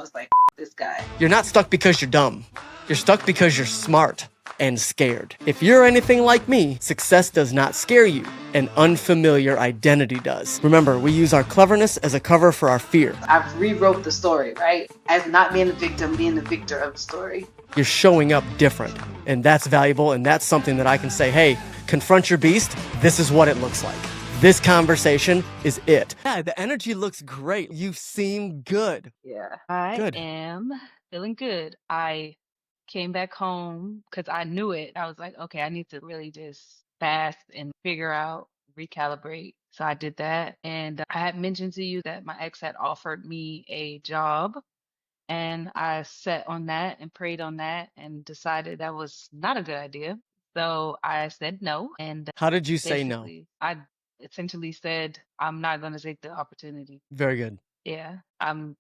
was like, this guy. You're not stuck because you're dumb. You're stuck because you're smart and scared. If you're anything like me, success does not scare you. An unfamiliar identity does. Remember, we use our cleverness as a cover for our fear. I've rewrote the story, right? As not being the victim, being the victor of the story. You're showing up different, and that's valuable, and that's something that I can say, hey, confront your beast. This is what it looks like. This conversation is it. Yeah, the energy looks great. You seem good. Yeah. I am feeling good. I came back home because I knew it. I was like, okay, I need to really just fast and figure out, recalibrate. So I did that. And I had mentioned to you that my ex had offered me a job. And I sat on that and prayed on that and decided that was not a good idea. So I said no. And How did you say no? basically, I essentially said, I'm not going to take the opportunity. Very good. Yeah, I'm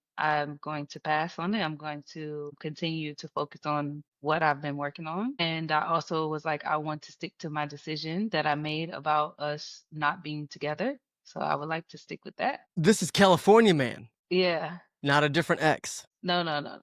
going to pass on it. I'm going to continue to focus on what I've been working on. And I also was like, I want to stick to my decision that I made about us not being together. So I would like to stick with that. This is California man, Yeah. not a different ex. No.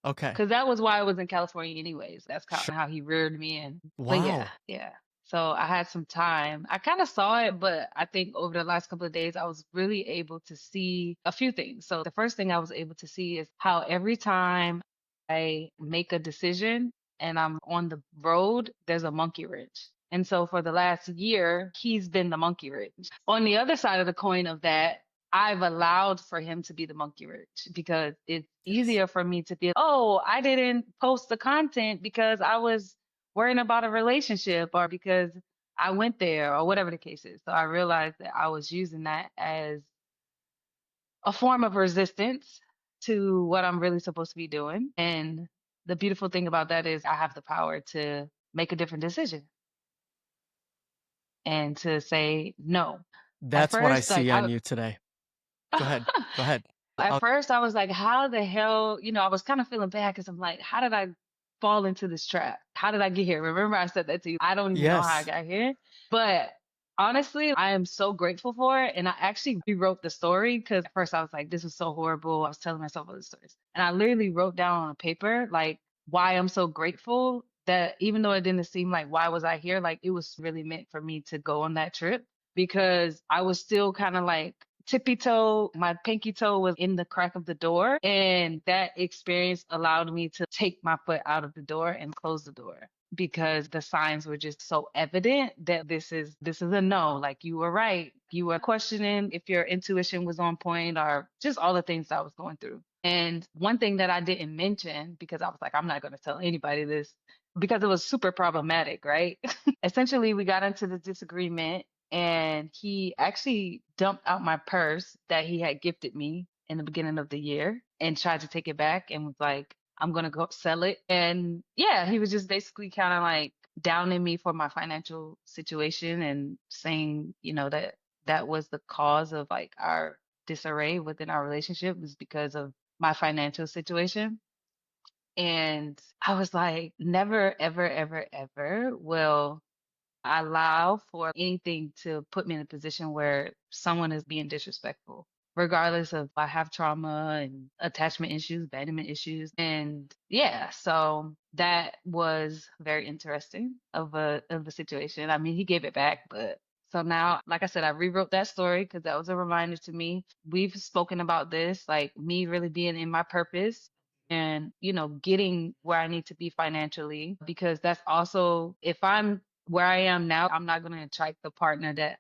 Okay. Because that was why I was in California anyways. That's kind Sure. of how he reared me in. Wow. But yeah. So I had some time. I kind of saw it, but I think over the last couple of days, I was really able to see a few things. So the first thing I was able to see is how every time I make a decision and I'm on the road, there's a monkey wrench. And so for the last year, he's been the monkey wrench. On the other side of the coin of that, I've allowed for him to be the monkey wrench because it's easier for me to be, oh, I didn't post the content because I was worrying about a relationship or because I went there or whatever the case is. So I realized that I was using that as a form of resistance to what I'm really supposed to be doing. And the beautiful thing about that is I have the power to make a different decision and to say no. That's what I first, like, see on you today. Go ahead. Go ahead. At first, I was like, how the hell, I was kind of feeling bad because I'm like, how did I fall into this trap? How did I get here? Remember, I said that to you. I don't even know how I Yes. got here. But honestly, I am so grateful for it. And I actually rewrote the story because at first I was like, this is so horrible. I was telling myself all these stories. And I literally wrote down on a paper, like, why I'm so grateful that even though it didn't seem like, why was I here? Like, it was really meant for me to go on that trip because I was still kind of like, tippy toe, my pinky toe was in the crack of the door. And that experience allowed me to take my foot out of the door and close the door because the signs were just so evident that this is a no. Like you were right. You were questioning if your intuition was on point or just all the things I was going through. And one thing that I didn't mention because I was like, I'm not going to tell anybody this because it was super problematic, right? Essentially, we got into the disagreement and he actually dumped out my purse that he had gifted me in the beginning of the year and tried to take it back and was like, I'm going to go sell it. And yeah, he was just basically kind of like downing me for my financial situation and saying, that was the cause of like our disarray within our relationship was because of my financial situation. And I was like, never, ever, ever, ever will I allow for anything to put me in a position where someone is being disrespectful, regardless of I have trauma and attachment issues, abandonment issues. And yeah, so that was very interesting of a situation. I mean, he gave it back, but so now, like I said, I rewrote that story because that was a reminder to me. We've spoken about this, like me really being in my purpose and, getting where I need to be financially, because that's also, if I'm where I am now, I'm not going to attract the partner that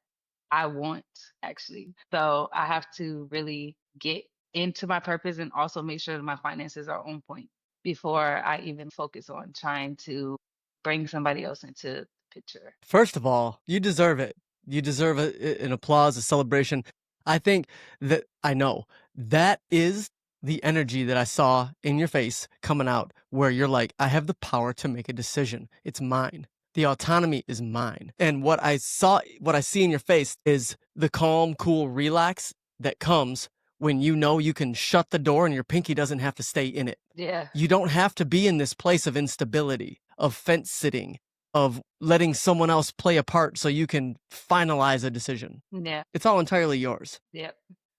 I want, actually. So I have to really get into my purpose and also make sure that my finances are on point before I even focus on trying to bring somebody else into the picture. First of all, you deserve it. You deserve an applause, a celebration. I think that I know that is the energy that I saw in your face coming out where you're like, I have the power to make a decision. It's mine. The autonomy is mine. And what I see in your face is the calm, cool, relax that comes when you know you can shut the door and your pinky doesn't have to stay in it. Yeah. You don't have to be in this place of instability, of fence sitting, of letting someone else play a part so you can finalize a decision. Yeah. It's all entirely yours. Yep.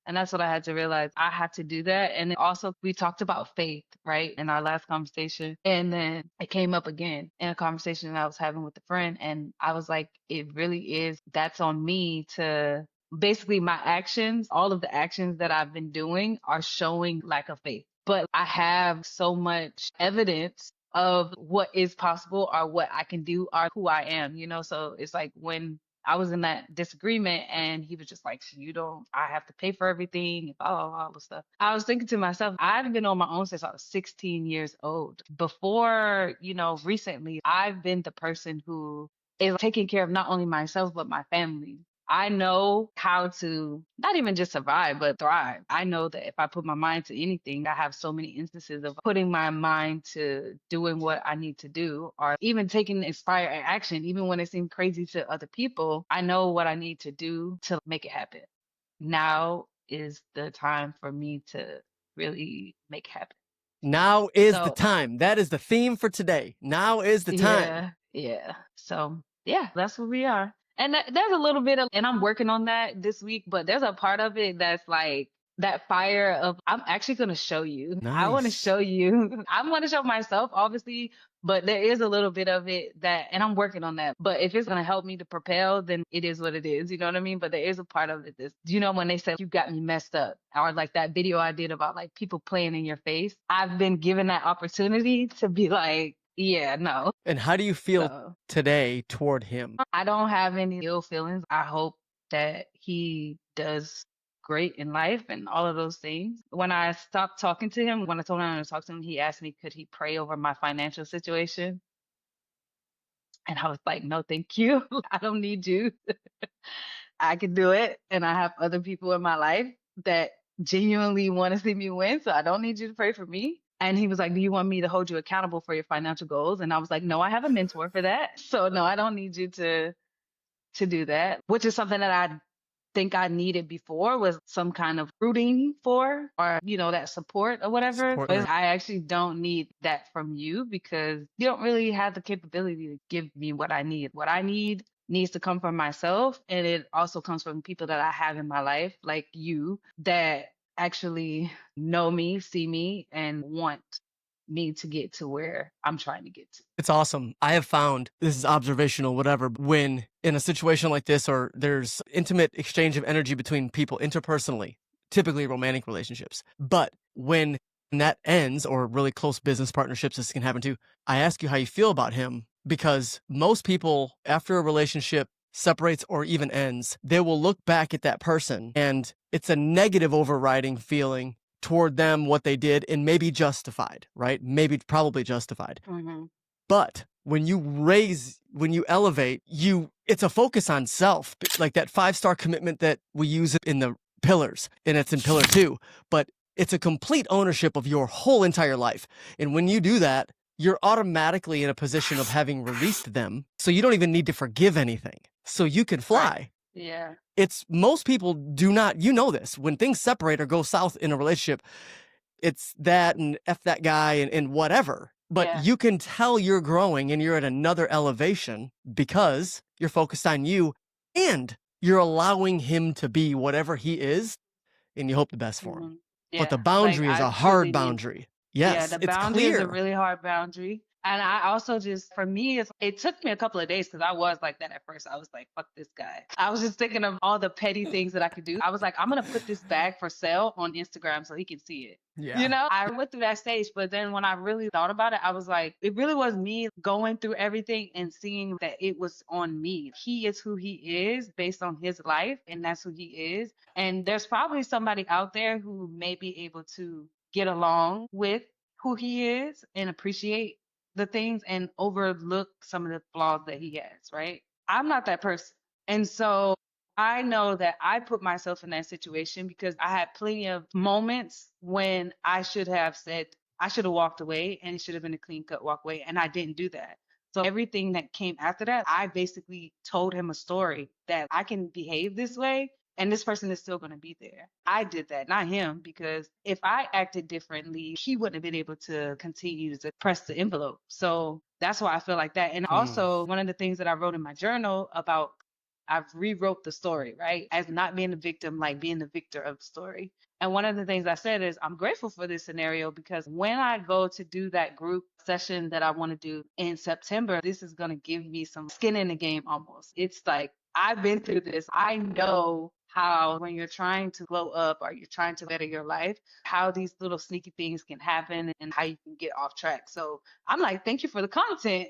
And that's what I had to realize. I had to do that. And then also, we talked about faith, right, in our last conversation. And then it came up again in a conversation that I was having with a friend. And I was like, it really is, that's on me to basically my actions, all of the actions that I've been doing are showing lack of faith. But I have so much evidence of what is possible or what I can do or who I am, you know? So it's like when I was in that disagreement and he was just like, I have to pay for everything, all the stuff. I was thinking to myself, I've been on my own since I was 16 years old. Before, recently, I've been the person who is taking care of not only myself, but my family. I know how to not even just survive, but thrive. I know that if I put my mind to anything, I have so many instances of putting my mind to doing what I need to do, or even taking inspired action, even when it seems crazy to other people. I know what I need to do to make it happen. Now is the time for me to really make it happen. Now is the So time. That is the theme for today. Now is the time. yeah. So yeah, that's where we are. And there's a little bit of, and I'm working on that this week, but there's a part of it that's like that fire of, I'm actually going to show you. I want to Nice. show you. I'm going to show myself, obviously, but there is a little bit of it that, and I'm working on that. But if it's going to help me to propel, then it is what it is. You know what I mean? But there is a part of it that's, when they say you got me messed up, or like that video I did about like people playing in your face, I've been given that opportunity to be like, yeah, no. And how do you feel So today toward him? I don't have any ill feelings. I hope that he does great in life and all of those things. When I stopped talking to him, when I told him to talk to him, he asked me, could he pray over my financial situation? And I was like, no, thank you. I don't need you. I can do it. And I have other people in my life that genuinely want to see me win. So I don't need you to pray for me. And he was like, do you want me to hold you accountable for your financial goals? And I was like, no, I have a mentor for that. So no, I don't need you to do that, which is something that I think I needed before, was some kind of rooting for, or that support or whatever. Support But group. I actually don't need that from you because you don't really have the capability to give me what I need. What I need needs to come from myself, and it also comes from people that I have in my life, like you, that actually know me, see me, and want me to get to where I'm trying to get to. It's awesome. I have found, this is observational, whatever, when in a situation like this, or there's intimate exchange of energy between people interpersonally, typically romantic relationships. But when that ends, or really close business partnerships, this can happen too, I ask you how you feel about him, because most people, after a relationship separates or even ends, they will look back at that person and it's a negative overriding feeling toward them, what they did, and maybe justified, right? Maybe probably justified. Mm-hmm. But when you elevate, it's a focus on self, like that 5-star commitment that we use in the pillars, and it's in pillar 2, but it's a complete ownership of your whole entire life. And when you do that, you're automatically in a position of having released them. So you don't even need to forgive anything. So you can fly. Right. Yeah. It's most people do not, this. When things separate or go south in a relationship, it's that and F that guy and whatever. But Yeah. you can tell you're growing and you're at another elevation because you're focused on you and you're allowing him to be whatever he is, and you hope the best for him. Mm-hmm. But the Yeah. Like boundary is I a hard truly need. boundary. Yeah, Yes, the it's boundary is a clear. really hard boundary. And I also just, for me, it took me a couple of days because I was like that at first. I was like, fuck this guy. I was just thinking of all the petty things that I could do. I was like, I'm going to put this bag for sale on Instagram so he can see it. Yeah. I went through that stage, but then when I really thought about it, I was like, it really was me going through everything and seeing that it was on me. He is who he is based on his life, and that's who he is. And there's probably somebody out there who may be able to get along with who he is and appreciate the things and overlook some of the flaws that he has, right? I'm not that person. And so I know that I put myself in that situation because I had plenty of moments when I should have said, I should have walked away and it should have been a clean cut walk away. And I didn't do that. So everything that came after that, I basically told him a story that I can behave this way and this person is still going to be there. I did that, not him, because if I acted differently, he wouldn't have been able to continue to press the envelope. So that's why I feel like that. And also, one of the things that I wrote in my journal about I've rewrote the story, right? As not being the victim, like being the victor of the story. And one of the things I said is I'm grateful for this scenario because when I go to do that group session that I want to do in September, this is going to give me some skin in the game almost. It's like I've been through this. I know how when you're trying to glow up or you're trying to better your life, how these little sneaky things can happen and how you can get off track. So I'm like, thank you for the content.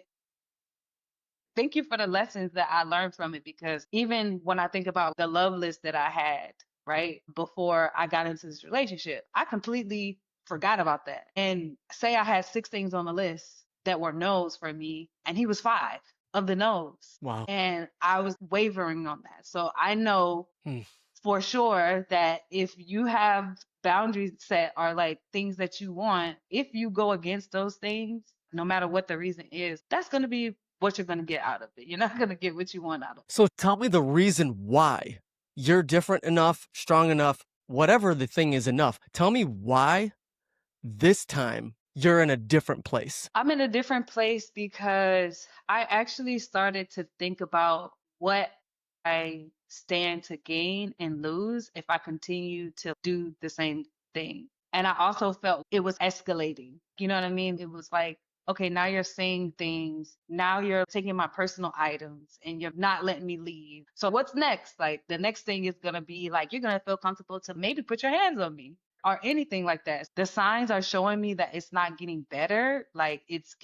Thank you for the lessons that I learned from it because even when I think about the love list that I had, right, before I got into this relationship, I completely forgot about that. And say I had 6 things on the list that were no's for me, and he was 5 of the no's. Wow. And I was wavering on that. So I know for sure that if you have boundaries set or like things that you want, if you go against those things, no matter what the reason is, that's going to be what you're going to get out of it. You're not going to get what you want out of it. So tell me the reason why you're different enough, strong enough, whatever the thing is enough. Tell me why this time you're in a different place. I'm in a different place because I actually started to think about what I stand to gain and lose if I continue to do the same thing. And I also felt it was escalating. You know what I mean? It was like, okay, now you're saying things. Now you're taking my personal items and you're not letting me leave. So what's next? Like the next thing is going to be like, you're going to feel comfortable to maybe put your hands on me or anything like that. The signs are showing me that it's not getting better. Like it's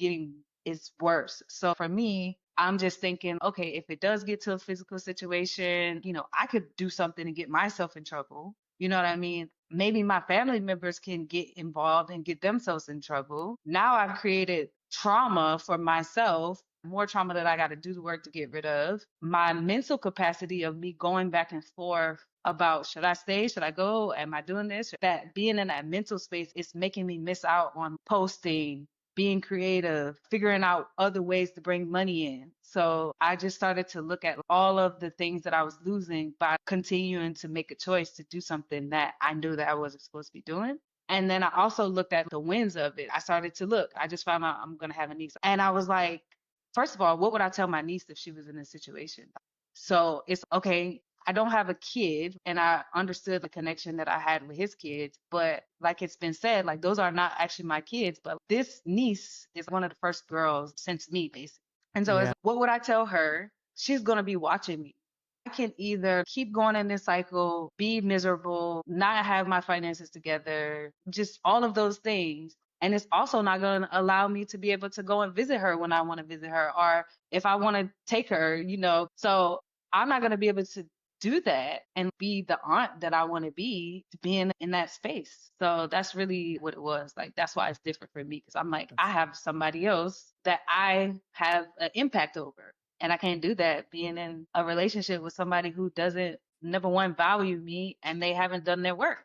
worse. So for me, I'm just thinking, okay, if it does get to a physical situation, I could do something to get myself in trouble. You know what I mean? Maybe my family members can get involved and get themselves in trouble. Now I've created trauma for myself, more trauma that I got to do the work to get rid of. My mental capacity of me going back and forth about should I stay, should I go, am I doing this? That being in that mental space is making me miss out on posting, being creative, figuring out other ways to bring money in. So I just started to look at all of the things that I was losing by continuing to make a choice to do something that I knew that I wasn't supposed to be doing. And then I also looked at the wins of it. I started to look. I just found out I'm going to have a niece. And I was like, first of all, what would I tell my niece if she was in this situation? So it's okay. I don't have a kid, and I understood the connection that I had with his kids. But like it's been said, like those are not actually my kids. But this niece is one of the first girls since me, basically. And so it's, what would I tell her? She's going to be watching me. I can either keep going in this cycle, be miserable, not have my finances together, just all of those things. And it's also not going to allow me to be able to go and visit her when I want to visit her, or if I want to take her, So I'm not going to be able to do that and be the aunt that I want to be being in that space. So that's really what it was. Like, that's why it's different for me because I'm like, I have somebody else that I have an impact over. And I can't do that being in a relationship with somebody who doesn't, number one, value me and they haven't done their work.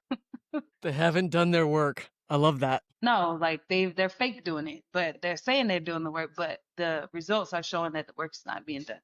They haven't done their work. I love that. No, like they're fake doing it, but they're saying they're doing the work, but the results are showing that the work's not being done.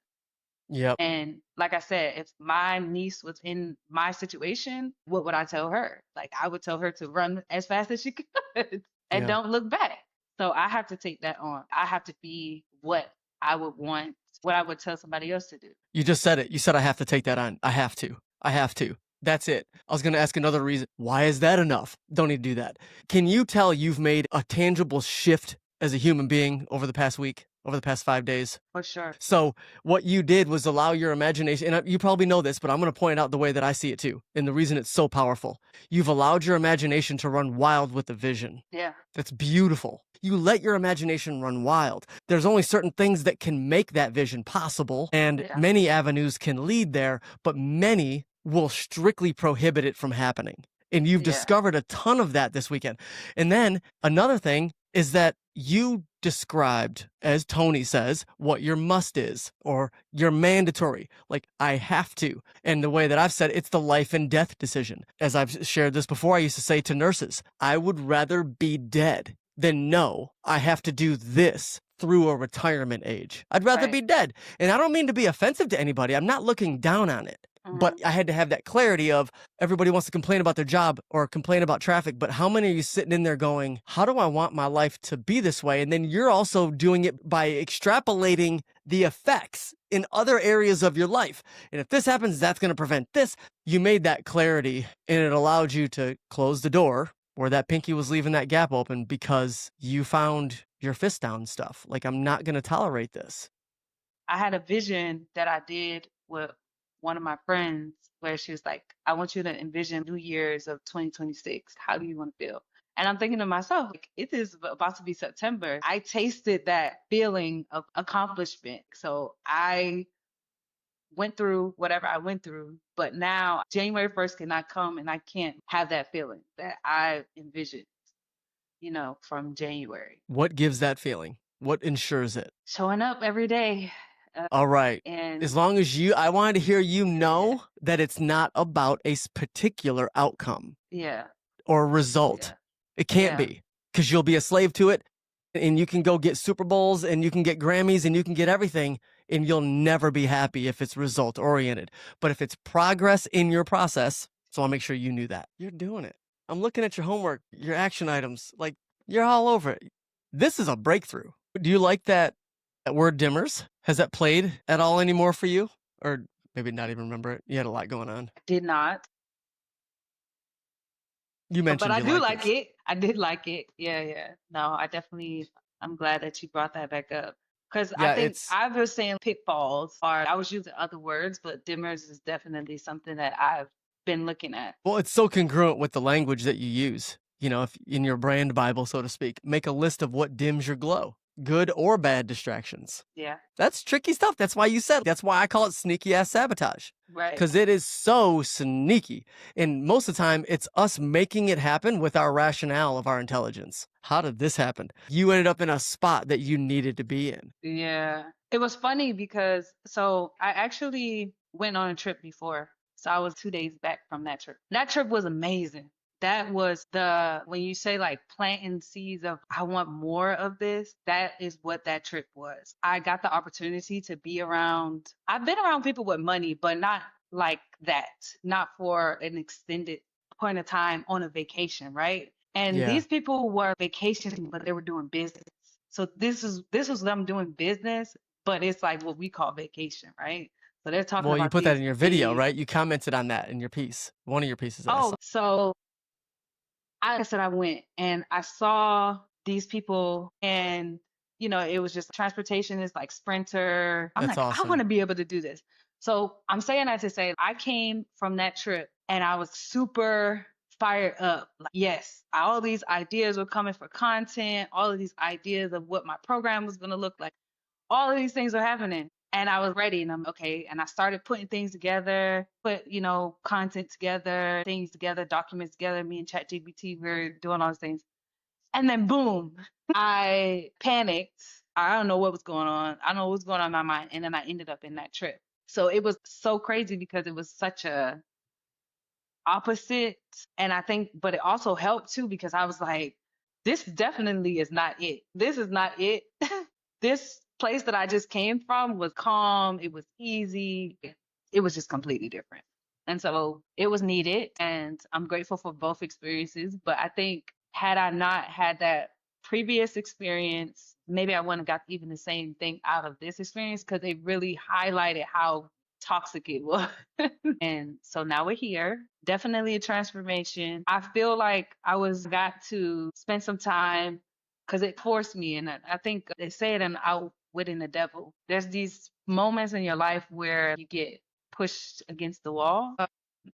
Yep. And like I said, if my niece was in my situation, what would I tell her? Like I would tell her to run as fast as she could and don't look back. So I have to take that on. I have to be what I would want, what I would tell somebody else to do. You just said it. You said I have to take that on. I have to. That's it. I was going to ask another reason. Why is that enough? Don't need to do that. Can you tell you've made a tangible shift as a human being over the past week, over the past 5 days? For sure. So what you did was allow your imagination, and you probably know this, but I'm going to point out the way that I see it too, and the reason it's so powerful. You've allowed your imagination to run wild with the vision. Yeah. That's beautiful. You let your imagination run wild. There's only certain things that can make that vision possible, and many avenues can lead there, but many will strictly prohibit it from happening. And you've discovered a ton of that this weekend. And then another thing is that you described, as Tony says, what your must is or your mandatory, like I have to. And the way that I've said it's the life and death decision. As I've shared this before, I used to say to nurses, I would rather be dead than know I have to do this through a retirement age. I'd rather be dead. And I don't mean to be offensive to anybody. I'm not looking down on it. But I had to have that clarity of everybody wants to complain about their job or complain about traffic, but how many are you sitting in there going, how do I want my life to be this way? And then you're also doing it by extrapolating the effects in other areas of your life. And if this happens, that's going to prevent this. You made that clarity and it allowed you to close the door where that pinky was leaving that gap open because you found your fist down stuff. Like, I'm not going to tolerate this. I had a vision that I did with one of my friends where she was like, I want you to envision New Year's of 2026. How do you want to feel? And I'm thinking to myself, like, it is about to be September. I tasted that feeling of accomplishment. So I went through whatever I went through, but now January 1st cannot come and I can't have that feeling that I envisioned, from January. What gives that feeling? What ensures it? Showing up every day. All right. And As long as I wanted to hear you know yeah, that it's not about a particular outcome yeah, or result. yeah, It can't yeah, be, because you'll be a slave to it and you can go get Super Bowls and you can get Grammys and you can get everything and you'll never be happy if it's result oriented. But if it's progress in your process, so I'll make sure you knew that. You're doing it. I'm looking at your homework, your action items, like you're all over it. This is a breakthrough. Do you like that word dimmers? Has that played at all anymore for you? Or maybe not even remember it? You had a lot going on. I did not. You mentioned But I you do liked like it. I did like it. Yeah, yeah. No, I'm glad that you brought that back up. Because I Yeah, think it's I was saying pitfalls, or I was using other words, but dimmers is definitely something that I've been looking at. well, it's so congruent with the language that you use. If in your brand Bible, so to speak, make a list of what dims your glow, good or bad distractions. Yeah, That's tricky stuff. That's why that's why I call it sneaky ass sabotage. right. Because it is so sneaky. And most of the time, it's us making it happen with our rationale of our intelligence. How did this happen? You ended up in a spot that you needed to be in. Yeah. It was funny because I actually went on a trip before. So I was 2 days back from that trip. That trip was amazing. That was when you say like planting seeds of I want more of this, that is what that trip was. I got the opportunity to I've been around people with money, but not like that, not for an extended point of time on a vacation, right? And Yeah. these people were vacationing, but they were doing business. So this was them doing business, but it's like what we call vacation, right? So they're talking Well, you about put that these in your video, big. right? You commented on that in your piece, one of your pieces that I saw. Oh, so I said I went and I saw these people, and it was just transportation is like Sprinter. I'm That's like, I want awesome. to be able to do this. So I'm saying that to say I came from that trip and I was super fired up. Like, yes, all these ideas were coming for content, all of these ideas of what my program was going to look like. All of these things are happening. And I was ready and I'm okay. And I started putting things together, content together, things together, documents together. Me and ChatGPT, we're doing all those things. And then boom, I panicked. I don't know what was going on. I don't know what was going on in my mind. And then I ended up in that trip. So it was so crazy because it was such a opposite. And I think, but it also helped too because I was like, this definitely is not it. This is not it. This place that I just came from was calm. It was easy. It was just completely different. And so it was needed. And I'm grateful for both experiences. But I think had I not had that previous experience, maybe I wouldn't have got even the same thing out of this experience because it really highlighted how toxic it was. And so now we're here. Definitely a transformation. I feel like got to spend some time because it forced me. And I think they say it in Outwitting the Devil. There's these moments in your life where you get pushed against the wall,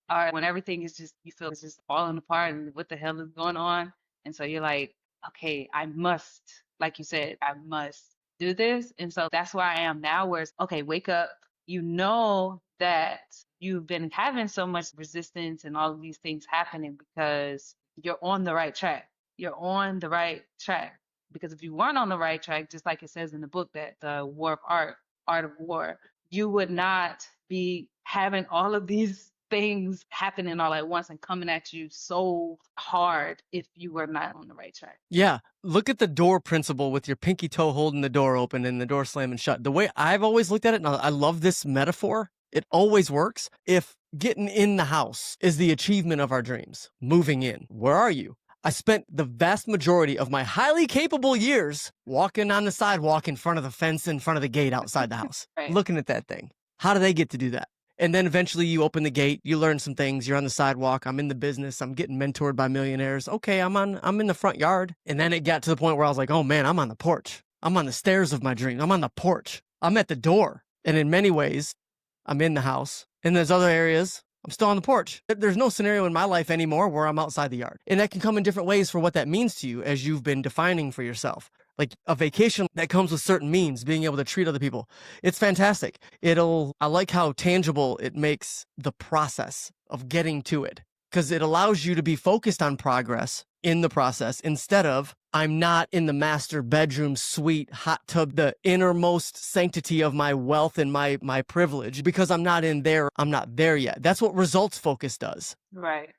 or when everything is just, you feel it's just falling apart and what the hell is going on. And so you're like, okay, I must, like you said, I must do this. And so that's where I am now, where it's, okay, wake up. You know that you've been having so much resistance and all of these things happening because you're on the right track. You're on the right track. Because if you weren't on the right track, just like it says in the book, that the war of art of war, you would not be having all of these things happening all at once and coming at you so hard if you were not on the right track. Yeah. Look at the door principle with your pinky toe holding the door open and the door slamming shut. The way I've always looked at it, and I love this metaphor, It always works if getting in the house is the achievement of our dreams. Moving in. Where are you? I spent the vast majority of my highly capable years walking on the sidewalk in front of the fence, in front of the gate outside the house, Right. looking at that thing. How do they get to do that? And then eventually you open the gate, you learn some things, you're on the sidewalk, I'm in the business, I'm getting mentored by millionaires. Okay, I'm in the front yard. And then it got to the point where I was like, oh man, I'm on the porch. I'm on the stairs of my dream. I'm on the porch. I'm at the door. And in many ways, I'm in the house. And there's other areas, I'm still on the porch. There's no scenario in my life anymore where I'm outside the yard. And that can come in different ways for what that means to you as you've been defining for yourself. Like a vacation that comes with certain means, being able to treat other people. It's fantastic. I like how tangible it makes the process of getting to it, because it allows you to be focused on progress in the process instead of I'm not in the master bedroom suite hot tub, the innermost sanctity of my wealth and my privilege, because I'm not in there. I'm not there yet. That's what results focus does. Right.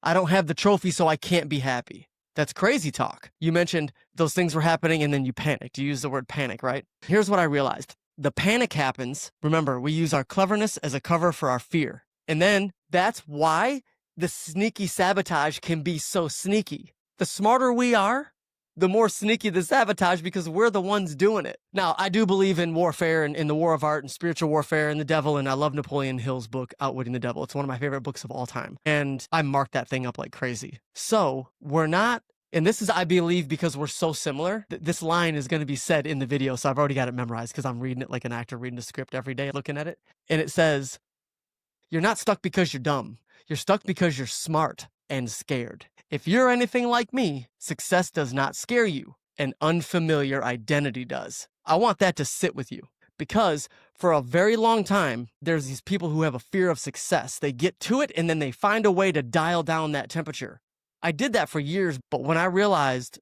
I don't have the trophy, so I can't be happy. That's crazy talk. You mentioned those things were happening and then you panicked. You used the word panic, right? Here's what I realized. The panic happens. Remember, we use our cleverness as a cover for our fear. And then that's why the sneaky sabotage can be so sneaky. The smarter we are, the more sneaky the sabotage, because we're the ones doing it. Now, I do believe in warfare and in the war of art and spiritual warfare and the devil, and I love Napoleon Hill's book, Outwitting the Devil. It's one of my favorite books of all time. And I marked that thing up like crazy. So we're not, and this is, I believe, because we're so similar, this line is going to be said in the video, so I've already got it memorized because I'm reading it like an actor reading a script every day, looking at it. And it says, you're not stuck because you're dumb. You're stuck because you're smart and scared. If you're anything like me, success does not scare you. An unfamiliar identity does. I want that to sit with you, because for a very long time, there's these people who have a fear of success. They get to it and then they find a way to dial down that temperature. I did that for years, but when I realized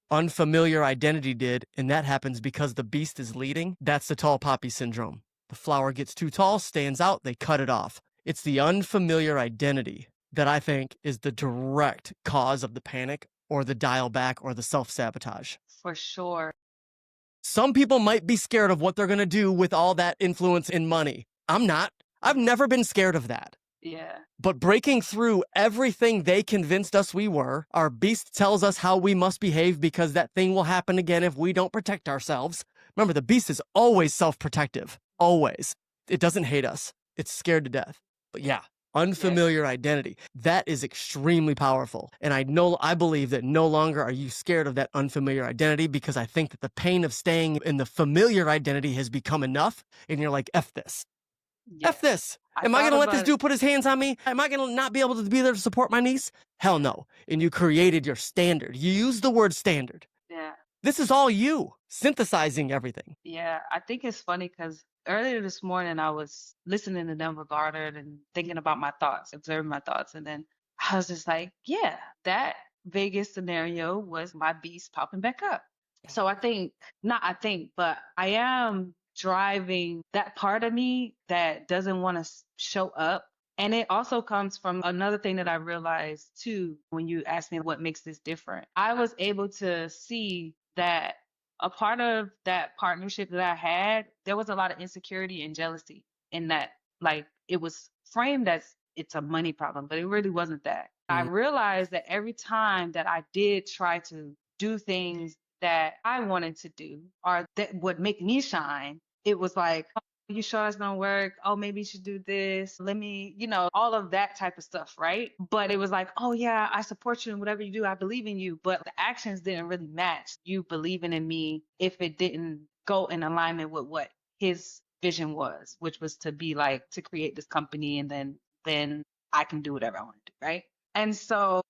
unfamiliar identity did, and that happens because the beast is leading, that's the tall poppy syndrome. The flower gets too tall, stands out, they cut it off. It's the unfamiliar identity that I think is the direct cause of the panic or the dial back or the self-sabotage. For sure. Some people might be scared of what they're going to do with all that influence and money. I'm not. I've never been scared of that. Yeah. But breaking through everything they convinced us we were, our beast tells us how we must behave because that thing will happen again if we don't protect ourselves. Remember, the beast is always self-protective. Always. It doesn't hate us. It's scared to death. But yeah, unfamiliar identity. That is extremely powerful. And I believe that no longer are you scared of that unfamiliar identity, because I think that the pain of staying in the familiar identity has become enough. And you're like, F this. Yes. F this. I Am I going to thought let this about dude put his hands on me? Am I going to not be able to be there to support my niece? Hell no. And you created your standard. You used the word standard. Yeah. This is all you synthesizing everything. Yeah. I think it's funny because earlier this morning I was listening to Denver Goddard and thinking about my thoughts, observing my thoughts. And then I was just like, yeah, that Vegas scenario was my beast popping back up. So but I am driving that part of me that doesn't want to show up. And it also comes from another thing that I realized too, when you asked me what makes this different. I was able to see that a part of that partnership that I had, there was a lot of insecurity and jealousy in that. Like it was framed as it's a money problem, but it really wasn't that. I realized that every time that I did try to do things that I wanted to do or that would make me shine, it was like, oh, you sure it's gonna work? Oh, maybe you should do this. Let me, all of that type of stuff, right? But it was like, oh yeah, I support you in whatever you do. I believe in you. But the actions didn't really match you believing in me if it didn't go in alignment with what his vision was, which was to be like to create this company and then I can do whatever I want to do, right? And so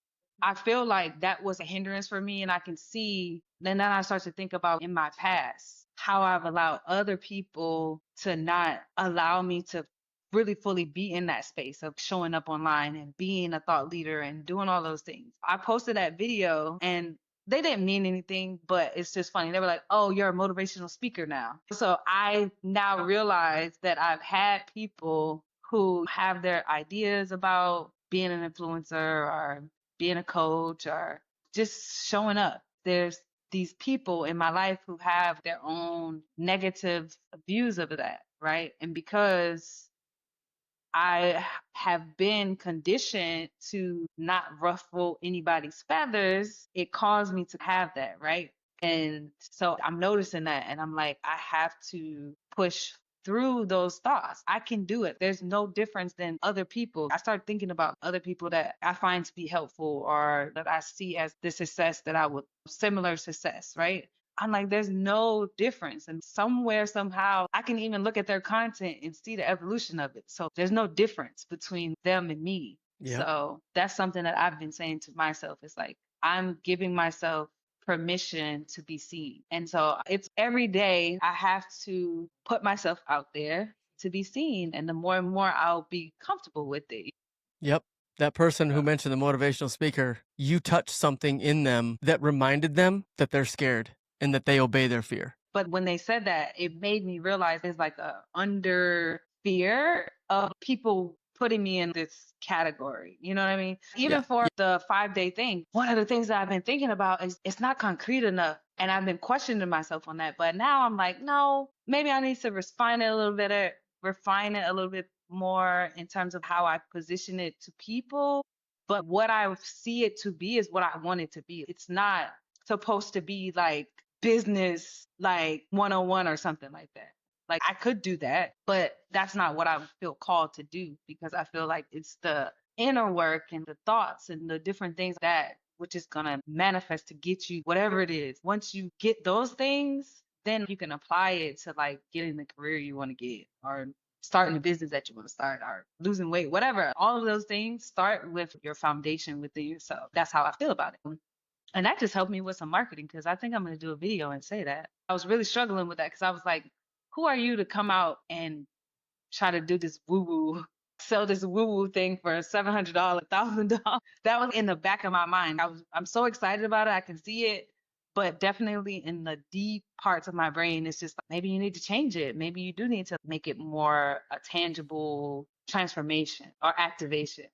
I feel like that was a hindrance for me. And I can see, then I start to think about in my past, how I've allowed other people to not allow me to really fully be in that space of showing up online and being a thought leader and doing all those things. I posted that video and they didn't mean anything, but it's just funny. They were like, oh, you're a motivational speaker now. So I now realize that I've had people who have their ideas about being an influencer or being a coach or just showing up. There's these people in my life who have their own negative views of that, right? And because I have been conditioned to not ruffle anybody's feathers. It caused me to have that, right? And so I'm noticing that, and I'm like, I have to push through those thoughts. I can do it. There's no difference than other people. I start thinking about other people that I find to be helpful or that I see as the success that I would, similar success, right? I'm like, there's no difference. And somewhere, somehow, I can even look at their content and see the evolution of it. So there's no difference between them and me. Yep. So that's something that I've been saying to myself. It's like, I'm giving myself permission to be seen. And so it's every day I have to put myself out there to be seen. And the more and more I'll be comfortable with it. Yep. That person who mentioned the motivational speaker, you touched something in them that reminded them that they're scared and that they obey their fear. But when they said that, it made me realize there's like a under fear of people putting me in this category. You know what I mean? Even Yeah. for the 5-day thing, one of the things that I've been thinking about is it's not concrete enough. And I've been questioning myself on that. But now I'm like, no, maybe I need to refine it a little bit, refine it a little bit more in terms of how I position it to people. But what I see it to be is what I want it to be. It's not supposed to be like business like 101 or something like that. Like I could do that, but that's not what I feel called to do because I feel like it's the inner work and the thoughts and the different things that which is going to manifest to get you whatever it is. Once you get those things, then you can apply it to like getting the career you want to get or starting a business that you want to start or losing weight, whatever. All of those things start with your foundation within yourself. That's how I feel about it. And that just helped me with some marketing because I think I'm going to do a video and say that. I was really struggling with that because I was like, who are you to come out and try to do this woo woo, sell this woo woo thing for $700, $1,000? That was in the back of my mind. I'm so excited about it. I can see it. But definitely in the deep parts of my brain, it's just like, maybe you need to change it. Maybe you do need to make it more a tangible transformation or activation.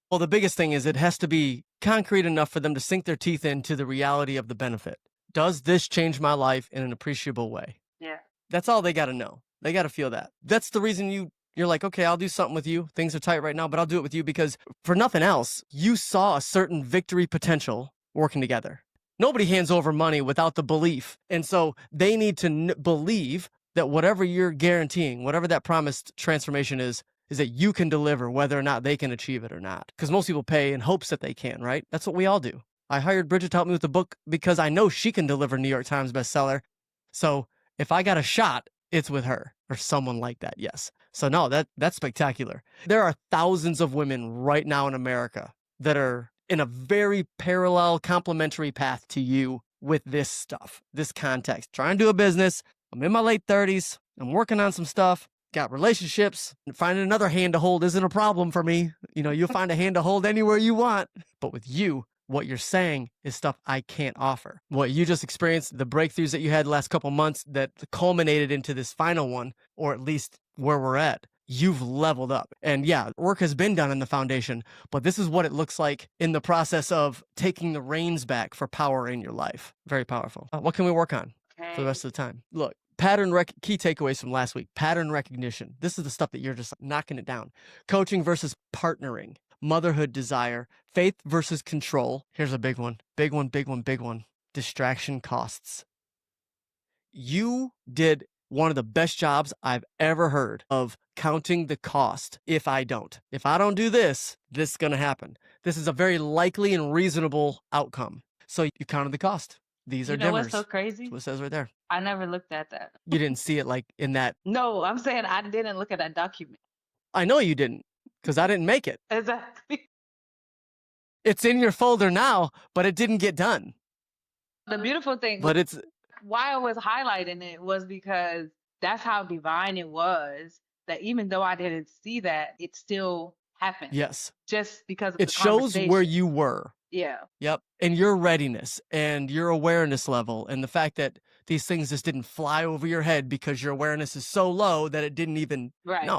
Well, the biggest thing is it has to be concrete enough for them to sink their teeth into the reality of the benefit. Does this change my life in an appreciable way? Yeah. That's all they got to know. They got to feel that. That's the reason you're like, okay, I'll do something with you. Things are tight right now, but I'll do it with you because for nothing else, you saw a certain victory potential working together. Nobody hands over money without the belief. And so they need to believe that whatever you're guaranteeing, whatever that promised transformation is that you can deliver whether or not they can achieve it or not. Because most people pay in hopes that they can, right? That's what we all do. I hired Bridget to help me with the book because I know she can deliver New York Times bestseller. So if I got a shot, it's with her or someone like that, yes. So no, that's spectacular. There are thousands of women right now in America that are in a very parallel, complementary path to you with this stuff, this context. Trying to do a business. I'm in my late 30s. I'm working on some stuff. Got relationships. Finding another hand to hold isn't a problem for me. You know, you'll find a hand to hold anywhere you want. But with you, what you're saying is stuff I can't offer. What you just experienced, the breakthroughs that you had the last couple months that culminated into this final one, or at least where we're at, you've leveled up. And yeah, work has been done in the foundation, but this is what it looks like in the process of taking the reins back for power in your life. Very powerful. What can we work on for the rest of the time? Look, key takeaways from last week, pattern recognition. This is the stuff that you're just knocking it down. Coaching versus partnering. Motherhood desire, faith versus control. Here's a big one. Big one, big one, big one. Distraction costs. You did one of the best jobs I've ever heard of counting the cost if I don't. If I don't do this, this is going to happen. This is a very likely and reasonable outcome. So you counted the cost. These are You know dimmers. what's so crazy? That's what it says right there. I never looked at that. You didn't see it like in that. No, I'm saying I didn't look at that document. I know you didn't because I didn't make it. Exactly. It's in your folder now, but it didn't get done. The beautiful thing, But it's why I was highlighting it was because that's how divine it was. That even though I didn't see that, it still happened. yes. Just because of It the shows where conversation. you were. Yeah. Yep. And your readiness and your awareness level and the fact that these things just didn't fly over your head because your awareness is so low that it didn't even. Right.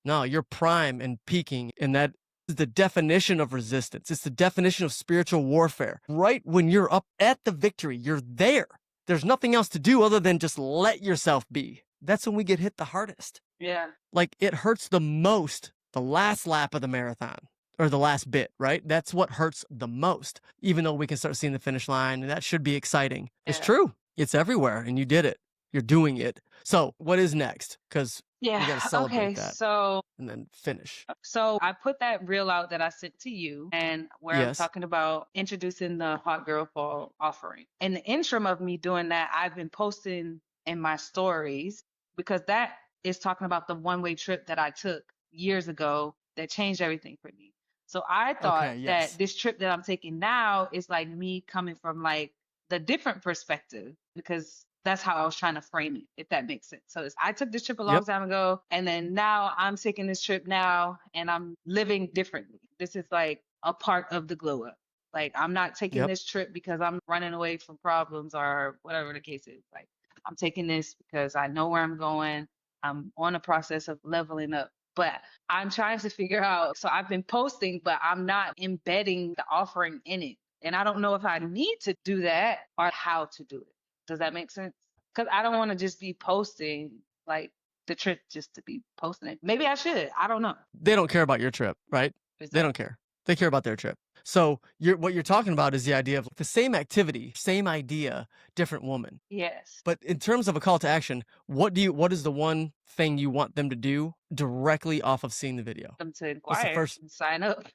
No, you're prime and peaking. And that is the definition of resistance. It's the definition of spiritual warfare. Right when you're up at the victory, you're there. There's nothing else to do other than just let yourself be. That's when we get hit the hardest. Yeah. Like, it hurts the most the last lap of the marathon or the last bit, right? That's what hurts the most, even though we can start seeing the finish line, and that should be exciting. It's Yeah. true. It's everywhere, and you did it. You're doing it. So what is next? Because we Yeah. got to celebrate Okay. that So and then finish. I put that reel out that I sent to you and where I'm Yes. talking about introducing the Hot Girl Fall offering. In the interim of me doing that, I've been posting in my stories because that is talking about the one-way trip that I took years ago that changed everything for me. So I thought Okay. that Yes. this trip that I'm taking now is like me coming from like the different perspective because that's how I was trying to frame it, if that makes sense. So I took this trip a long Yep. time ago, and then now I'm taking this trip now, and I'm living differently. This is like a part of the glow up. Like I'm not taking Yep. this trip because I'm running away from problems or whatever the case is. Like I'm taking this because I know where I'm going. I'm on a process of leveling up. But I'm trying to figure out. So I've been posting, but I'm not embedding the offering in it. And I don't know if I need to do that or how to do it. Does that make sense? Because I don't want to just be posting like the trip just to be posting it. Maybe I should. I don't know. They don't care about your trip, right? They don't care. They care about their trip. So what you're talking about is the idea of the same activity, same idea, different woman. Yes. But in terms of a call to action, what is the one thing you want them to do directly off of seeing the video? Them to What's the inquire first? and sign up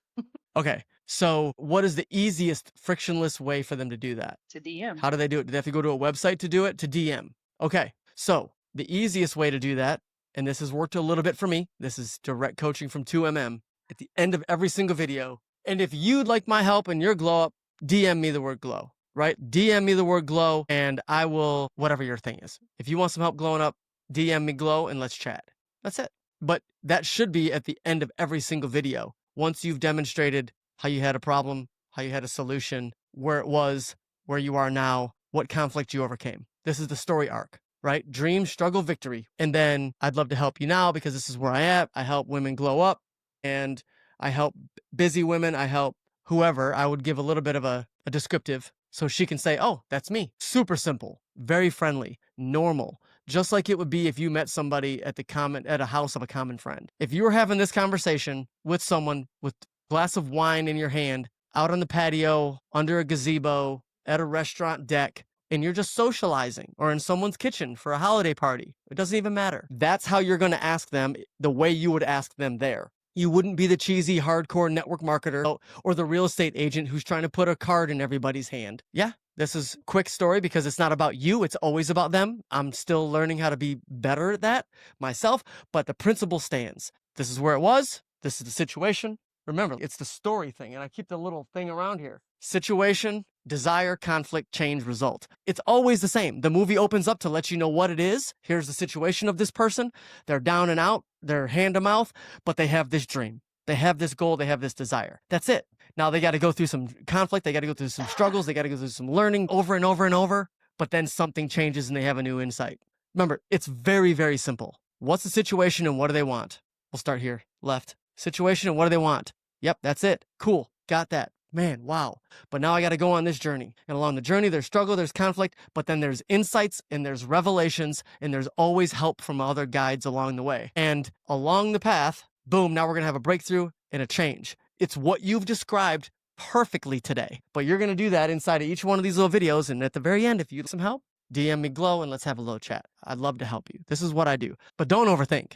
Okay. So what is the easiest frictionless way for them to do that? to DM. How do they do it? Do they have to go to a website to do it? To DM. Okay. So the easiest way to do that, and this has worked a little bit for me, this is direct coaching from 2MM at the end of every single video. And if you'd like my help in your glow up, DM me the word glow, right? DM me the word glow and I will, whatever your thing is. If you want some help glowing up, DM me glow and let's chat. That's it. But that should be at the end of every single video. Once you've demonstrated how you had a problem, how you had a solution, where it was, where you are now, what conflict you overcame. This is the story arc, right? Dream, struggle, victory. And then I'd love to help you now because this is where I am. I help women glow up and I help busy women. I help whoever. I would give a little bit of a descriptive so she can say, oh, that's me. Super simple, very friendly, normal. Just like it would be if you met somebody at a house of a common friend. If you were having this conversation with someone with a glass of wine in your hand, out on the patio, under a gazebo, at a restaurant deck, and you're just socializing or in someone's kitchen for a holiday party, it doesn't even matter. That's how you're going to ask them the way you would ask them there. You wouldn't be the cheesy hardcore network marketer or the real estate agent who's trying to put a card in everybody's hand. Yeah, this is a quick story because it's not about you. It's always about them. I'm still learning how to be better at that myself, but the principle stands. This is where it was. This is the situation. Remember, it's the story thing, and I keep the little thing around here. Situation, desire, conflict, change, result. It's always the same. The movie opens up to let you know what it is. Here's the situation of this person. They're down and out. They're hand to mouth, but they have this dream. They have this goal. They have this desire. That's it. Now they got to go through some conflict. They got to go through some struggles. They got to go through some learning over and over and over, but then something changes and they have a new insight. Remember, it's very, very simple. What's the situation and what do they want? We'll start here. Left. Situation and what do they want? Yep, that's it. Cool. Got that. Man, wow. But now I got to go on this journey. And along the journey, there's struggle, there's conflict, but then there's insights and there's revelations and there's always help from other guides along the way. And along the path, boom, now we're going to have a breakthrough and a change. It's what you've described perfectly today. But you're going to do that inside of each one of these little videos. And at the very end, if you need some help, DM me glow and let's have a little chat. I'd love to help you. This is what I do. But don't overthink.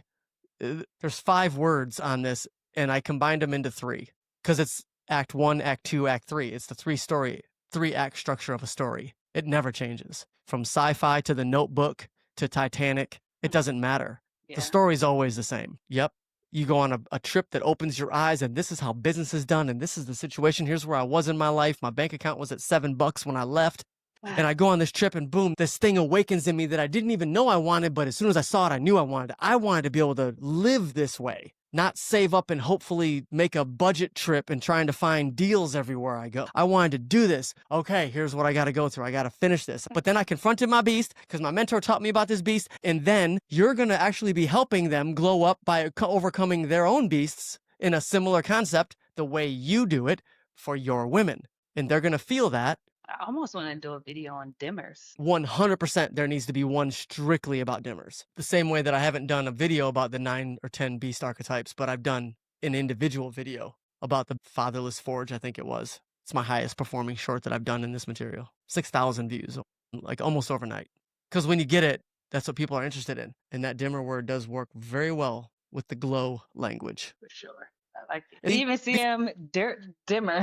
There's 5 words on this and I combined them into 3 because it's Act 1, Act 2, Act 3. It's the 3-act structure of a story. It never changes. From sci-fi to The Notebook to Titanic, it doesn't matter. Yeah. The story's always the same. Yep. You go on a trip that opens your eyes and this is how business is done and this is the situation. Here's where I was in my life. My bank account was at $7 when I left. And I go on this trip and boom, this thing awakens in me that I didn't even know I wanted, but as soon as I saw it, I knew I wanted it. I wanted to be able to live this way, not save up and hopefully make a budget trip and trying to find deals everywhere I go. I wanted to do this. Okay, here's what I got to go through. I got to finish this. But then I confronted my beast because my mentor taught me about this beast. And then you're going to actually be helping them glow up by overcoming their own beasts in a similar concept, the way you do it for your women. And they're going to feel that. I almost want to do a video on dimmers. 100% there needs to be one strictly about dimmers. The same way that I haven't done a video about the 9 or 10 beast archetypes, but I've done an individual video about the Fatherless Forge, I think it was. It's my highest performing short that I've done in this material. 6,000 views, like almost overnight. Because when you get it, that's what people are interested in. And that dimmer word does work very well with the glow language. For sure. I like it. You even see him dimmer.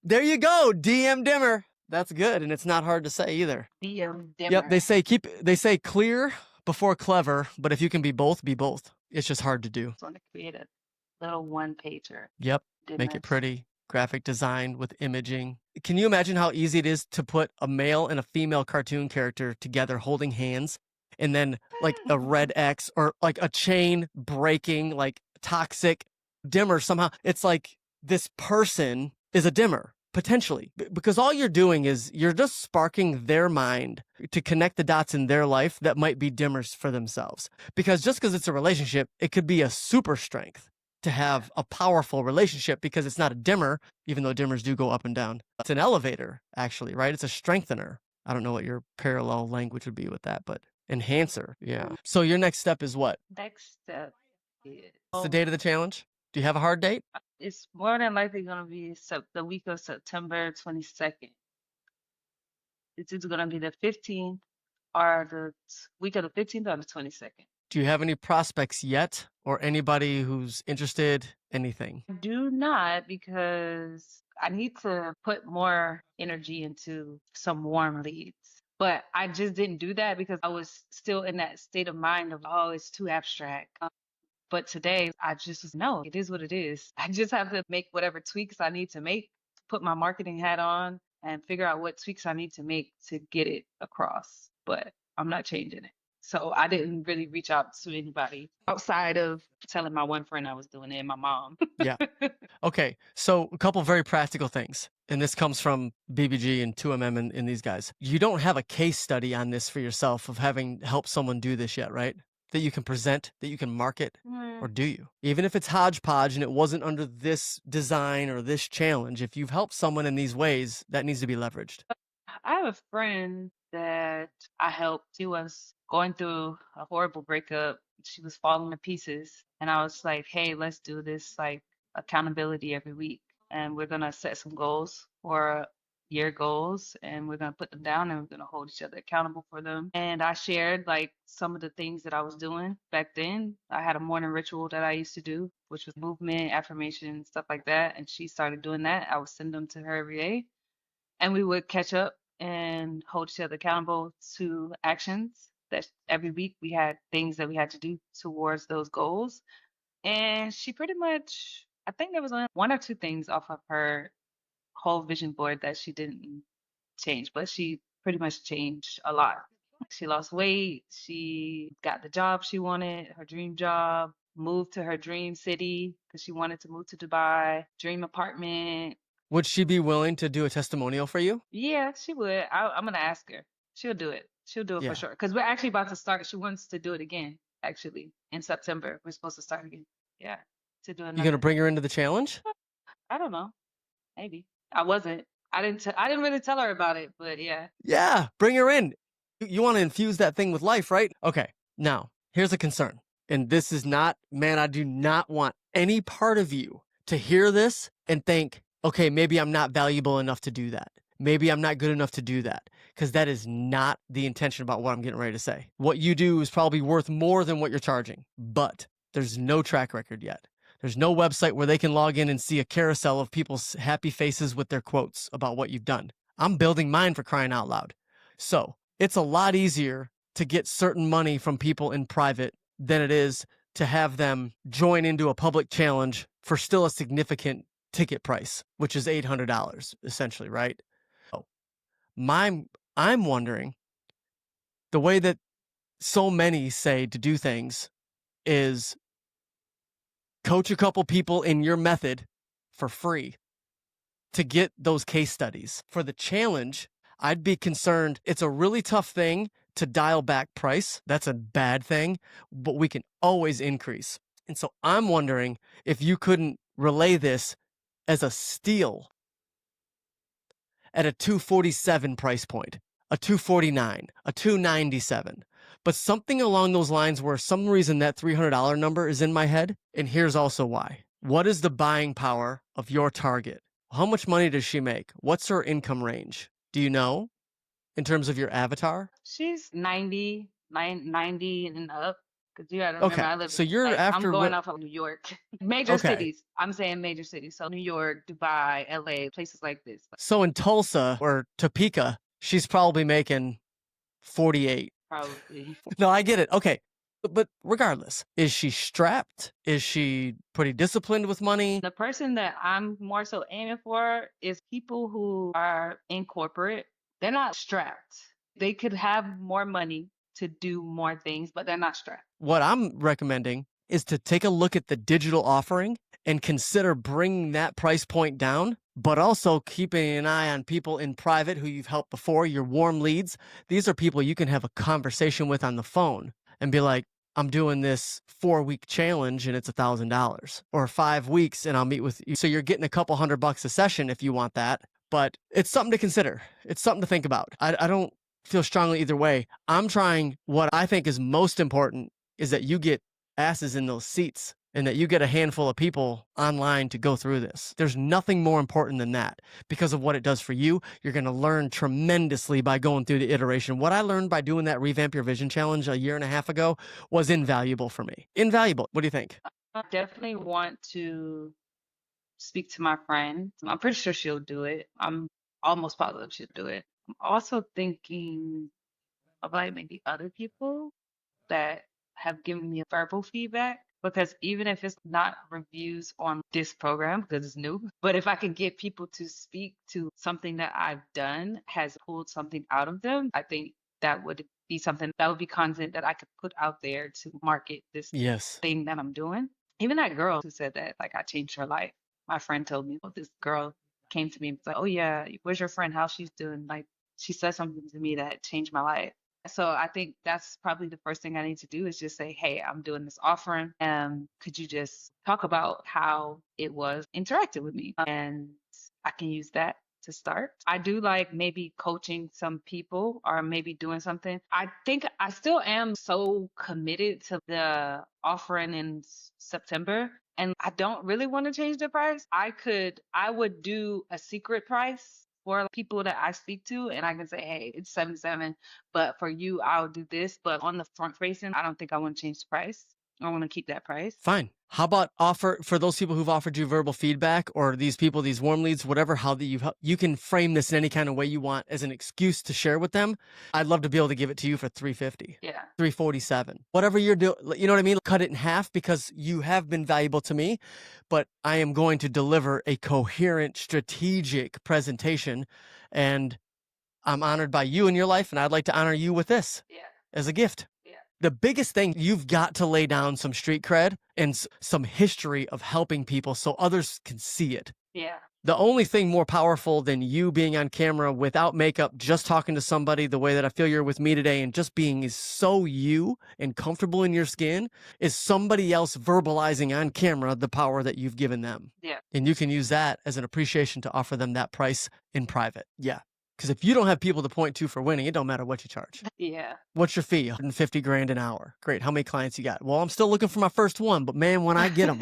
There you go, DM dimmer. That's good, and it's not hard to say either. DM dimmer. Yep, they say clear before clever, but if you can be both, be both. It's just hard to do. I just want to create a little one pager. Yep, make it pretty. Graphic design with imaging. Can you imagine how easy it is to put a male and a female cartoon character together holding hands, and then like a red X or like a chain breaking, like toxic dimmer somehow? It's like this person is a dimmer, potentially, because all you're doing is you're just sparking their mind to connect the dots in their life that might be dimmers for themselves. Because just because it's a relationship, it could be a super strength to have a powerful relationship, because it's not a dimmer, even though dimmers do go up and down. It's an elevator, actually, right? It's a strengthener. I don't know what your parallel language would be with that, but enhancer. Yeah. So your next step is what? Next step is... What's the date of the challenge? Do you have a hard date? It's more than likely going to be the week of September 22nd. It's either going to be the 15th or the week of the 15th or the 22nd. Do you have any prospects yet, or anybody who's interested? Anything? I do not, because I need to put more energy into some warm leads. But I just didn't do that because I was still in that state of mind of, oh, it's too abstract. But today, I just was, no, it is what it is. I just have to make whatever tweaks I need to make, put my marketing hat on, and figure out what tweaks I need to make to get it across. But I'm not changing it. So I didn't really reach out to anybody outside of telling my one friend I was doing it and my mom. Yeah. Okay. So a couple very practical things. And this comes from BBG and 2MM and these guys. You don't have a case study on this for yourself of having helped someone do this yet, right? That you can present, that you can market, or do you? Even if it's hodgepodge and it wasn't under this design or this challenge, if you've helped someone in these ways, that needs to be leveraged. I have a friend that I helped. She was going through a horrible breakup. She was falling to pieces. And I was like, hey, let's do this like accountability every week. And we're going to set some goals for year goals, and we're going to put them down, and we're going to hold each other accountable for them. And I shared like some of the things that I was doing back then. I had a morning ritual that I used to do, which was movement, affirmation, stuff like that. And she started doing that. I would send them to her every day, and we would catch up and hold each other accountable to actions. That every week we had things that we had to do towards those goals. And she pretty much, I think there was only one or two things off of her whole vision board that she didn't change, but she pretty much changed a lot. She lost weight. She got the job she wanted, her dream job, moved to her dream city because she wanted to move to Dubai, dream apartment. Would she be willing to do a testimonial for you? Yeah, she would. I'm going to ask her. She'll do it. She'll do it Yeah. for sure. Because we're actually about to start. She wants to do it again, actually, in September. We're supposed to start again. Yeah. To do You another. gonna bring her into the challenge? I don't know. Maybe. I wasn't. I didn't really tell her about it, but yeah. Yeah, bring her in. You want to infuse that thing with life, right? Okay, now, here's a concern. And this is not, man, I do not want any part of you to hear this and think, okay, maybe I'm not valuable enough to do that. Maybe I'm not good enough to do that. Because that is not the intention about what I'm getting ready to say. What you do is probably worth more than what you're charging, but there's no track record yet. There's no website where they can log in and see a carousel of people's happy faces with their quotes about what you've done. I'm building mine, for crying out loud. So it's a lot easier to get certain money from people in private than it is to have them join into a public challenge for still a significant ticket price, which is $800 essentially, right? So I'm wondering, the way that so many say to do things is coach a couple people in your method for free to get those case studies. For the challenge, I'd be concerned. It's a really tough thing to dial back price. That's a bad thing, but we can always increase. And so I'm wondering if you couldn't relay this as a steal at a 247 price point, a 249, a 297. But something along those lines where some reason that $300 number is in my head, and here's also why. What is the buying power of your target? How much money does she make? What's her income range? Do you know in terms of your avatar? She's 90 and up. Because you gotta remember, Okay, I live so in, you're like, I'm after going what? off of New York. Major Okay, cities. I'm saying major cities. So New York, Dubai, LA, places like this. so in Tulsa or Topeka, she's probably making 48. Probably. No, I get it. Okay. But regardless, is she strapped? Is she pretty disciplined with money? The person that I'm more so aiming for is people who are in corporate. They're not strapped. They could have more money to do more things, but they're not strapped. What I'm recommending is to take a look at the digital offering and consider bringing that price point down, but also keeping an eye on people in private who you've helped before, your warm leads. These are people you can have a conversation with on the phone and be like, I'm doing this 4-week challenge and it's $1,000, or 5 weeks and I'll meet with you. So you're getting a couple $100 a session if you want that, but it's something to consider. It's something to think about. I don't feel strongly either way. I'm trying what I think is most important is that you get asses in those seats and that you get a handful of people online to go through this. There's nothing more important than that because of what it does for you. You're going to learn tremendously by going through the iteration. What I learned by doing that Revamp Your Vision challenge a year and a half ago was invaluable for me. Invaluable. What do you think? I definitely want to speak to my friend. I'm pretty sure she'll do it. I'm almost positive she'll do it. I'm also thinking of like maybe other people that have given me verbal feedback, because even if it's not reviews on this program because it's new, but if I can get people to speak to something that I've done has pulled something out of them, I think that would be something that would be content that I could put out there to market this Yes. thing that I'm doing. Even that girl who said that, like, I changed her life. My friend told me, oh, this girl came to me and was like, oh yeah, where's your friend? How she's doing? Like, she said something to me that changed my life. So I think that's probably the first thing I need to do is just say, hey, I'm doing this offering. Could you just talk about how it was interacted with me? And I can use that to start. I do like maybe coaching some people or maybe doing something. I think I still am so committed to the offering in September. And I don't really want to change the price. I would do a secret price for people that I speak to, and I can say, hey, it's 77, but for you, I'll do this. But on the front facing, I don't think I want to change the price. I want to keep that price. Fine. How about offer for those people who've offered you verbal feedback or these people, these warm leads, whatever, how that you can frame this in any kind of way you want as an excuse to share with them. I'd love to be able to give it to you for 350, Yeah. 347, whatever you're doing. You know what I mean? Cut it in half because you have been valuable to me, but I am going to deliver a coherent, strategic presentation, and I'm honored by you in your life, and I'd like to honor you with this Yeah. as a gift. Yeah. The biggest thing, you've got to lay down some street cred and some history of helping people so others can see it. Yeah. The only thing more powerful than you being on camera without makeup, just talking to somebody the way that I feel you're with me today and just being is so you and comfortable in your skin is somebody else verbalizing on camera the power that you've given them. Yeah. And you can use that as an appreciation to offer them that price in private. Yeah. Because if you don't have people to point to for winning, it don't matter what you charge. Yeah. What's your fee? 150 grand an hour. Great. How many clients you got? Well, I'm still looking for my first one, but man, when I get them.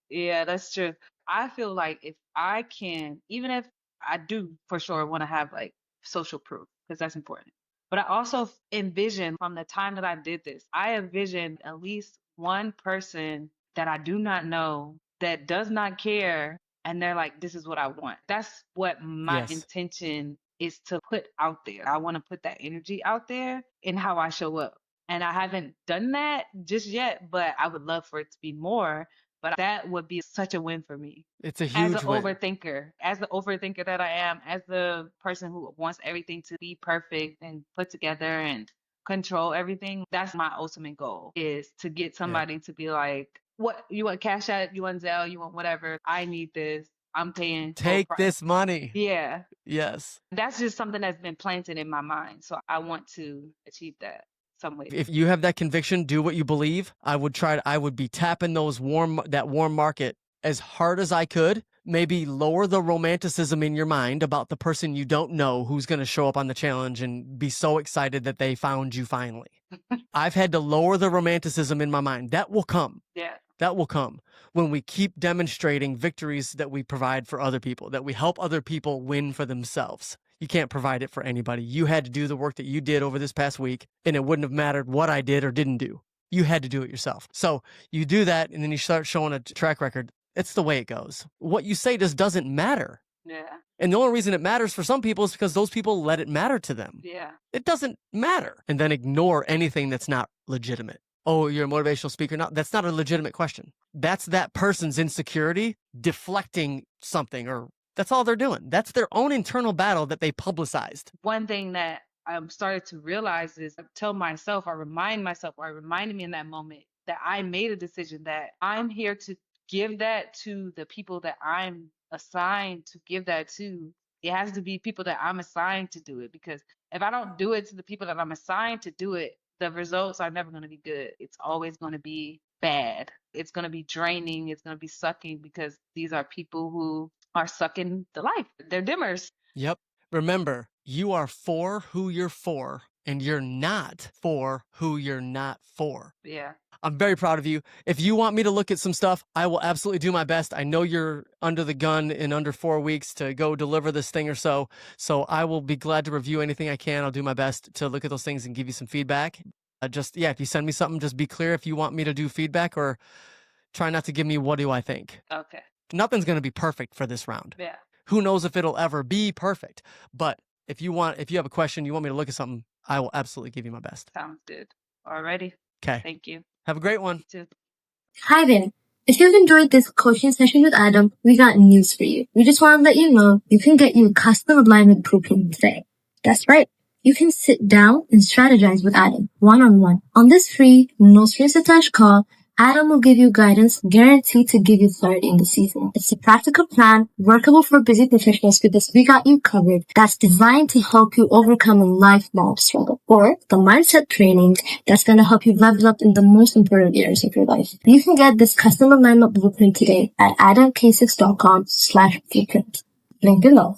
Yeah, that's true. I feel like if I can, even if I do for sure want to have like social proof, because that's important. But I also envision from the time that I did this, I envisioned at least one person that I do not know that does not care. And they're like, this is what I want. That's what my Yes. intention is to put out there. I want to put that energy out there in how I show up. And I haven't done that just yet, but I would love for it to be more. But that would be such a win for me. It's a As huge an win. overthinker, as the overthinker that I am, as the person who wants everything to be perfect and put together and control everything, that's my ultimate goal is to get somebody to be like, what you want Cash App, you want Zelle, you want whatever. I need this. I'm paying full Take price. this money. Yeah. Yes. That's just something that's been planted in my mind. So I want to achieve that some way. If you have that conviction, do what you believe. I would be tapping that warm market as hard as I could maybe lower the romanticism in your mind about the person you don't know who's going to show up on the challenge and be so excited that they found you finally. I've had to lower the romanticism in my mind. That will come. Yeah. That will come when we keep demonstrating victories that we provide for other people, that we help other people win for themselves. You can't provide it for anybody. You had to do the work that you did over this past week, and it wouldn't have mattered what I did or didn't do. You had to do it yourself. So you do that, and then you start showing a track record. It's the way it goes. What you say just doesn't matter. Yeah. And the only reason it matters for some people is because those people let it matter to them. Yeah. It doesn't matter. And then ignore anything that's not legitimate. Oh, you're a motivational speaker now? That's not a legitimate question. That's that person's insecurity deflecting something, or that's all they're doing. That's their own internal battle that they publicized. One thing that I'm started to realize is I tell myself, I remind myself, or I reminded me in that moment that I made a decision that I'm here to give that to the people that I'm assigned to give that to. It has to be people that I'm assigned to do it, because if I don't do it to the people that I'm assigned to do it, the results are never going to be good. It's always going to be bad. It's going to be draining. It's going to be sucking, because these are people who are sucking the life. They're dimmers. Yep. Remember, you are for who you're for, and you're not for who you're not for. Yeah. I'm very proud of you. If you want me to look at some stuff, I will absolutely do my best. I know you're under the gun in under 4 weeks to go deliver this thing or so. So I will be glad to review anything I can. I'll do my best to look at those things and give you some feedback. If you send me something, just be clear if you want me to do feedback, or try not to give me what do I think. Okay. Nothing's going to be perfect for this round. Yeah. Who knows if it'll ever be perfect. But if you have a question, you want me to look at something, I will absolutely give you my best. Sounds good. Alrighty. Okay. Thank you. Have a great one. You too. Hi there. If you've enjoyed this coaching session with Adam, we got news for you. We just want to let you know you can get your custom alignment blueprint today. That's right. You can sit down and strategize with Adam one-on-one. On this free, no strings attached call, Adam will give you guidance guaranteed to give you clarity in the season. It's a practical plan, workable for busy professionals with this We Got You Covered, that's designed to help you overcome a lifelong struggle. Or the mindset training that's going to help you level up in the most important areas of your life. You can get this custom alignment blueprint today at adamkasix.com/blueprint. Link below.